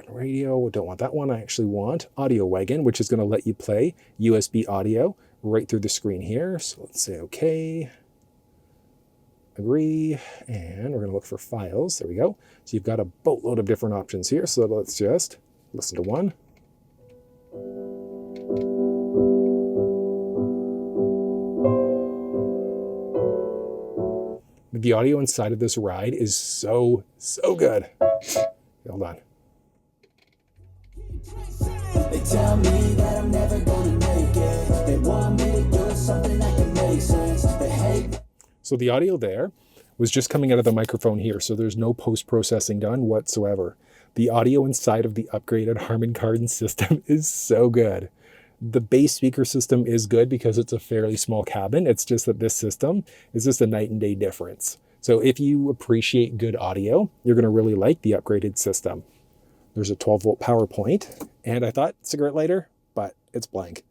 radio, don't want that one. I actually want Audio Wagon, which is going to let you play USB audio right through the screen here. So let's say okay, agree, and we're going to look for files. There we go. So you've got a boatload of different options here. So let's just listen to one. The audio inside of this ride is so good. Hold on. They tell me that I'm never gonna make it. They want me to do something that can make sense. They hate. So the audio there was just coming out of the microphone here, so there's no post-processing done whatsoever. The audio inside of the upgraded Harman Kardon system is so good. The base speaker system is good because it's a fairly small cabin. It's just that this system is just a night and day difference. So if you appreciate good audio, you're going to really like the upgraded system. There's a 12-volt power point, and I thought cigarette lighter, but it's blank.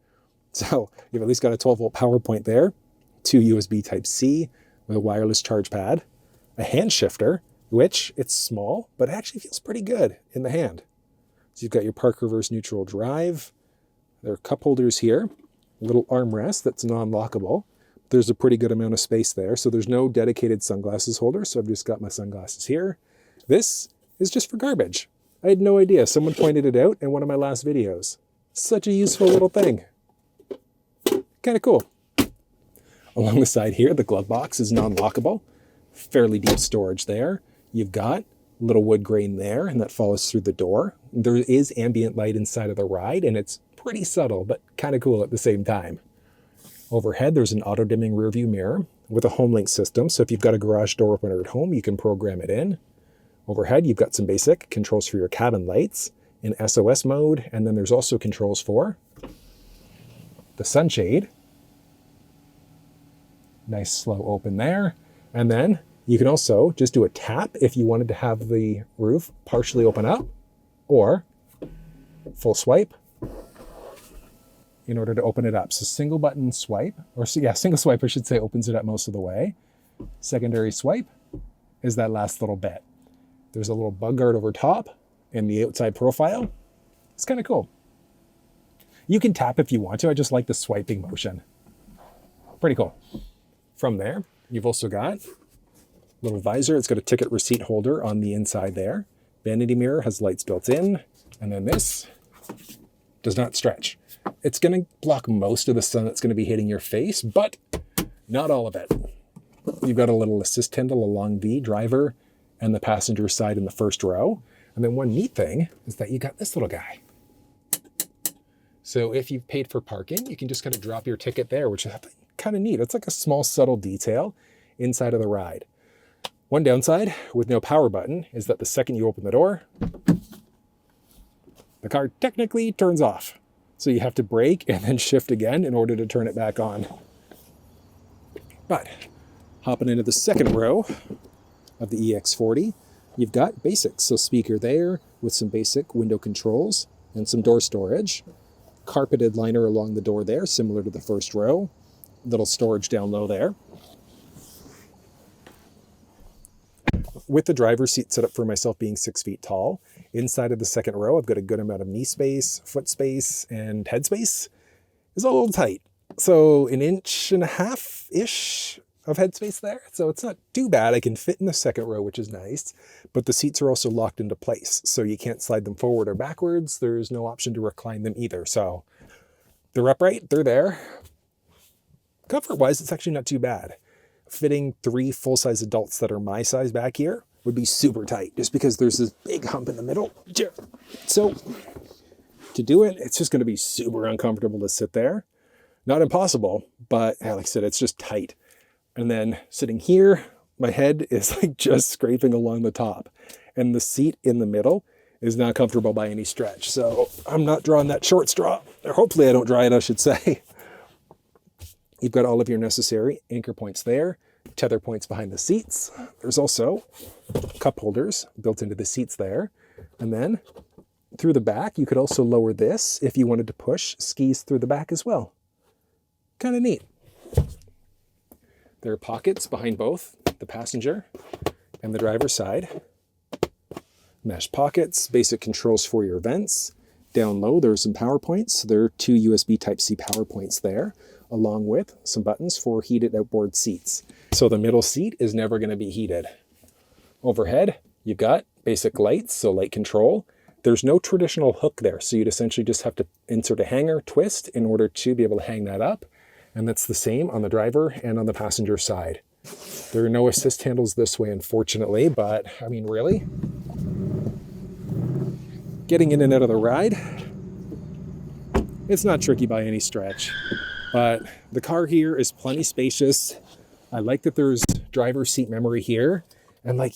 So you've at least got a 12-volt power point there, 2 USB Type-C with a wireless charge pad, a hand shifter, which it's small, but it actually feels pretty good in the hand. So you've got your park reverse neutral drive. There are cup holders here, a little armrest that's non-lockable. There's a pretty good amount of space there. So there's no dedicated sunglasses holder. So I've just got my sunglasses here. This is just for garbage. I had no idea. Someone pointed it out in one of my last videos. Such a useful little thing. Kind of cool. Along the side here, the glove box is non-lockable. Fairly deep storage there. You've got a little wood grain there, and that follows through the door. There is ambient light inside of the ride, and it's pretty subtle, but kind of cool at the same time. Overhead, there's an auto-dimming rearview mirror with a HomeLink system. So if you've got a garage door opener at home, you can program it in. Overhead, you've got some basic controls for your cabin lights in SOS mode, and then there's also controls for the sunshade. Nice slow open there. And then you can also just do a tap if you wanted to have the roof partially open up, or full swipe in order to open it up. So single button swipe, single swipe I should say, opens it up most of the way. Secondary swipe is that last little bit. There's a little bug guard over top and the outside profile. It's kind of cool. You can tap if you want to. I just like the swiping motion. Pretty cool. From there, you've also got a little visor. It's got a ticket receipt holder on the inside there. Vanity mirror has lights built in. And then this does not stretch. It's going to block most of the sun that's going to be hitting your face, but not all of it. You've got a little assist handle along the driver and the passenger side in the first row. And then one neat thing is that you got this little guy. So if you've paid for parking, you can just kind of drop your ticket there, which is kind of neat. It's like a small subtle detail inside of the ride. One downside with no power button is that the second you open the door, the car technically turns off. So you have to brake and then shift again in order to turn it back on. But hopping into the second row of the EX40, you've got basics. So speaker there with some basic window controls and some door storage. Carpeted liner along the door there, similar to the first row. Little storage down low there. With the driver's seat set up for myself being 6 feet tall, inside of the second row, I've got a good amount of knee space, foot space, and head space. It's a little tight. So 1.5 inches-ish of headspace there. So it's not too bad. I can fit in the second row, which is nice. But the seats are also locked into place. So you can't slide them forward or backwards. There's no option to recline them either. So they're upright, they're there. Comfort-wise, it's actually not too bad. Fitting 3 full-size adults that are my size back here would be super tight, just because there's this big hump in the middle. So to do it, it's just going to be super uncomfortable to sit there. Not impossible, but like I said, it's just tight. And then sitting here, my head is like just scraping along the top. And the seat in the middle is not comfortable by any stretch. So I'm not drawing that short straw. Or hopefully I don't draw it, I should say. You've got all of your necessary anchor points there, tether points behind the seats. There's also cup holders built into the seats there. And then through the back, you could also lower this if you wanted to push skis through the back as well. Kind of neat. There are pockets behind both the passenger and the driver's side. Mesh pockets, basic controls for your vents. Down low, there are some power points. There are 2 USB Type-C power points there, along with some buttons for heated outboard seats. So the middle seat is never going to be heated. Overhead, you've got basic lights, so light control. There's no traditional hook there, so you'd essentially just have to insert a hanger, twist, in order to be able to hang that up. And that's the same on the driver and on the passenger side. There are no assist handles this way, unfortunately, but I mean, really? Getting in and out of the ride, it's not tricky by any stretch. But the car here is plenty spacious. I like that there's driver's seat memory here. And like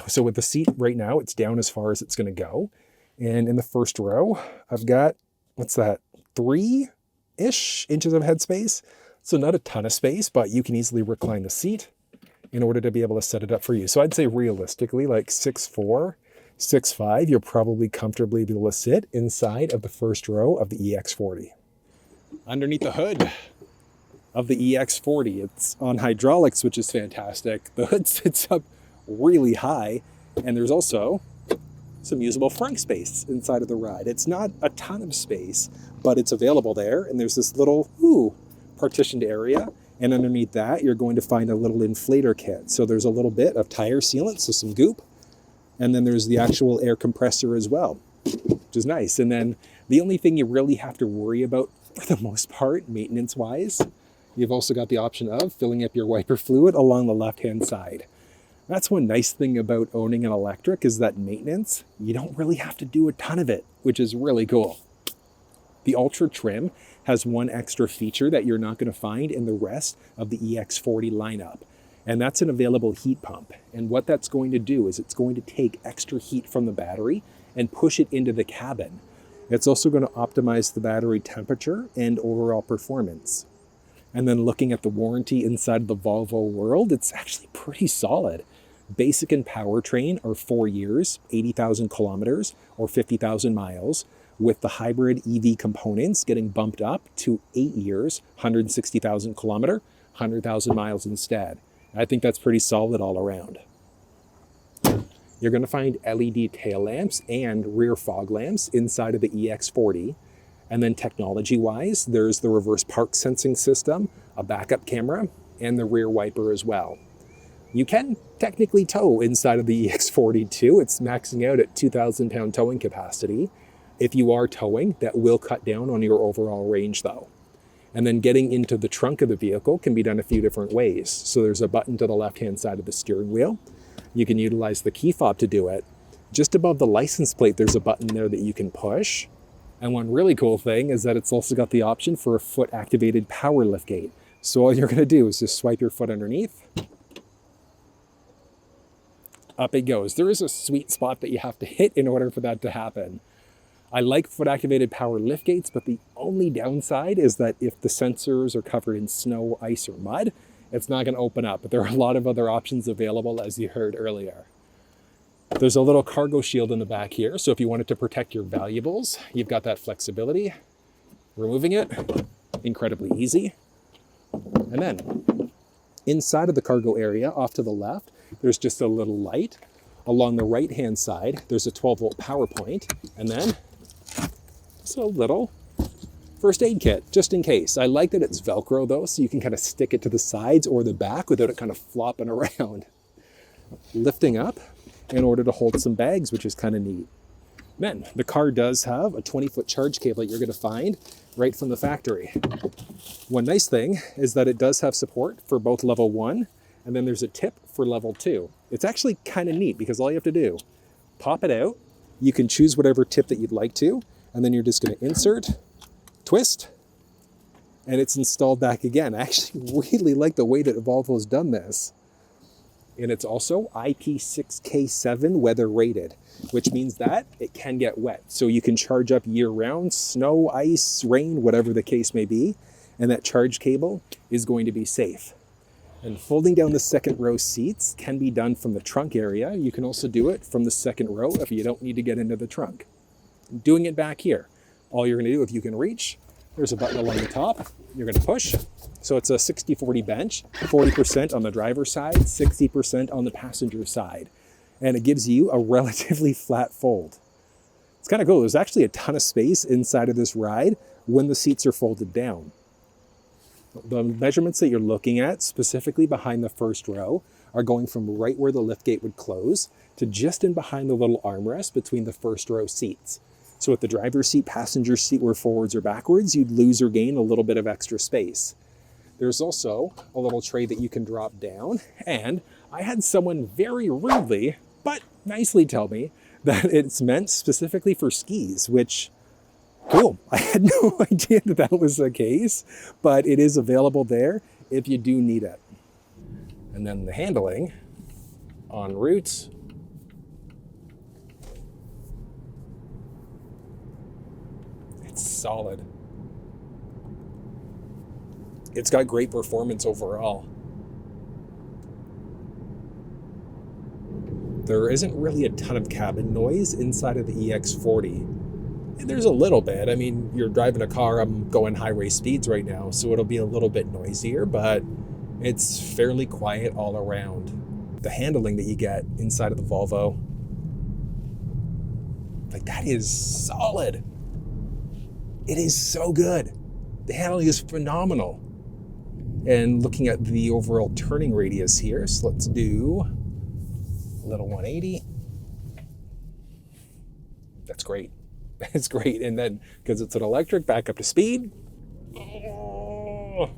so with the seat right now, it's down as far as it's going to go. And in the first row, I've got, 3-ish inches of headspace. So not a ton of space, but you can easily recline the seat in order to be able to set it up for you. So I'd say realistically, like 6'4", 6'5", you'll probably comfortably be able to sit inside of the first row of the EX40. Underneath the hood of the EX40, it's on hydraulics, which is fantastic. The hood sits up really high, and there's also some usable frunk space inside of the ride. It's not a ton of space, but it's available there, and there's this little partitioned area, and underneath that you're going to find a little inflator kit. So there's a little bit of tire sealant, so some goop, and then there's the actual air compressor as well, which is nice. And then the only thing you really have to worry about for the most part, maintenance-wise, you've also got the option of filling up your wiper fluid along the left-hand side. That's one nice thing about owning an electric, is that maintenance, you don't really have to do a ton of it, which is really cool. The Ultra trim has one extra feature that you're not going to find in the rest of the EX40 lineup, and that's an available heat pump. And what that's going to do is it's going to take extra heat from the battery and push it into the cabin. It's also going to optimize the battery temperature and overall performance. And then looking at the warranty inside of the Volvo world, it's actually pretty solid. Basic and powertrain are 4 years, 80,000 kilometers, or 50,000 miles, with the hybrid EV components getting bumped up to 8 years, 160,000 kilometer, 100,000 miles instead. I think that's pretty solid all around. You're going to find LED tail lamps and rear fog lamps inside of the EX40. And then technology-wise, there's the reverse park sensing system, a backup camera, and the rear wiper as well. You can technically tow inside of the EX40 too. It's maxing out at 2,000 pound towing capacity. If you are towing, that will cut down on your overall range though. And then getting into the trunk of the vehicle can be done a few different ways. So there's a button to the left-hand side of the steering wheel. You can utilize the key fob to do it. Just above the license plate, there's a button there that you can push. And one really cool thing is that it's also got the option for a foot-activated power liftgate. So all you're going to do is just swipe your foot underneath. Up it goes. There is a sweet spot that you have to hit in order for that to happen. I like foot-activated power liftgates, but the only downside is that if the sensors are covered in snow, ice, or mud, it's not going to open up. But there are a lot of other options available, as you heard earlier. There's a little cargo shield in the back here. So if you wanted to protect your valuables, you've got that flexibility. Removing it, incredibly easy. And then inside of the cargo area off to the left, there's just a little light. Along the right-hand side, there's a 12-volt power point. And then just a little first aid kit, just in case. I like that it's Velcro though, so you can kind of stick it to the sides or the back without it kind of flopping around. Lifting up in order to hold some bags, which is kind of neat. Then the car does have a 20-foot charge cable that you're going to find right from the factory. One nice thing is that it does have support for both level 1, and then there's a tip for level 2. It's actually kind of neat because all you have to do, pop it out, you can choose whatever tip that you'd like to, and then you're just going to insert, twist, and it's installed back again. I actually really like the way that Volvo's done this. And it's also IP6K7 weather rated, which means that it can get wet. So you can charge up year round, snow, ice, rain, whatever the case may be. And that charge cable is going to be safe. And folding down the second row seats can be done from the trunk area. You can also do it from the second row if you don't need to get into the trunk. Doing it back here, all you're going to do, if you can reach, there's a button along the top. You're going to push. So it's a 60-40 bench, 40% on the driver's side, 60% on the passenger side. And it gives you a relatively flat fold. It's kind of cool. There's actually a ton of space inside of this ride when the seats are folded down. The measurements that you're looking at, specifically behind the first row, are going from right where the liftgate would close to just in behind the little armrest between the first row seats. So if the driver's seat, passenger seat were forwards or backwards, you'd lose or gain a little bit of extra space. There's also a little tray that you can drop down, and I had someone very rudely, but nicely tell me that it's meant specifically for skis, which, cool. I had no idea that that was the case, but it is available there if you do need it. And then the handling en route. It's solid. It's got great performance overall. There isn't really a ton of cabin noise inside of the EX40. There's a little bit. I mean, you're driving a car, I'm going highway speeds right now, so it'll be a little bit noisier, but it's fairly quiet all around. The handling that you get inside of the Volvo, like, that is solid. It is so good. The handling is phenomenal. And looking at the overall turning radius here, so let's do a little 180. That's great. It's great. And then, because it's an electric, back up to speed. Oh.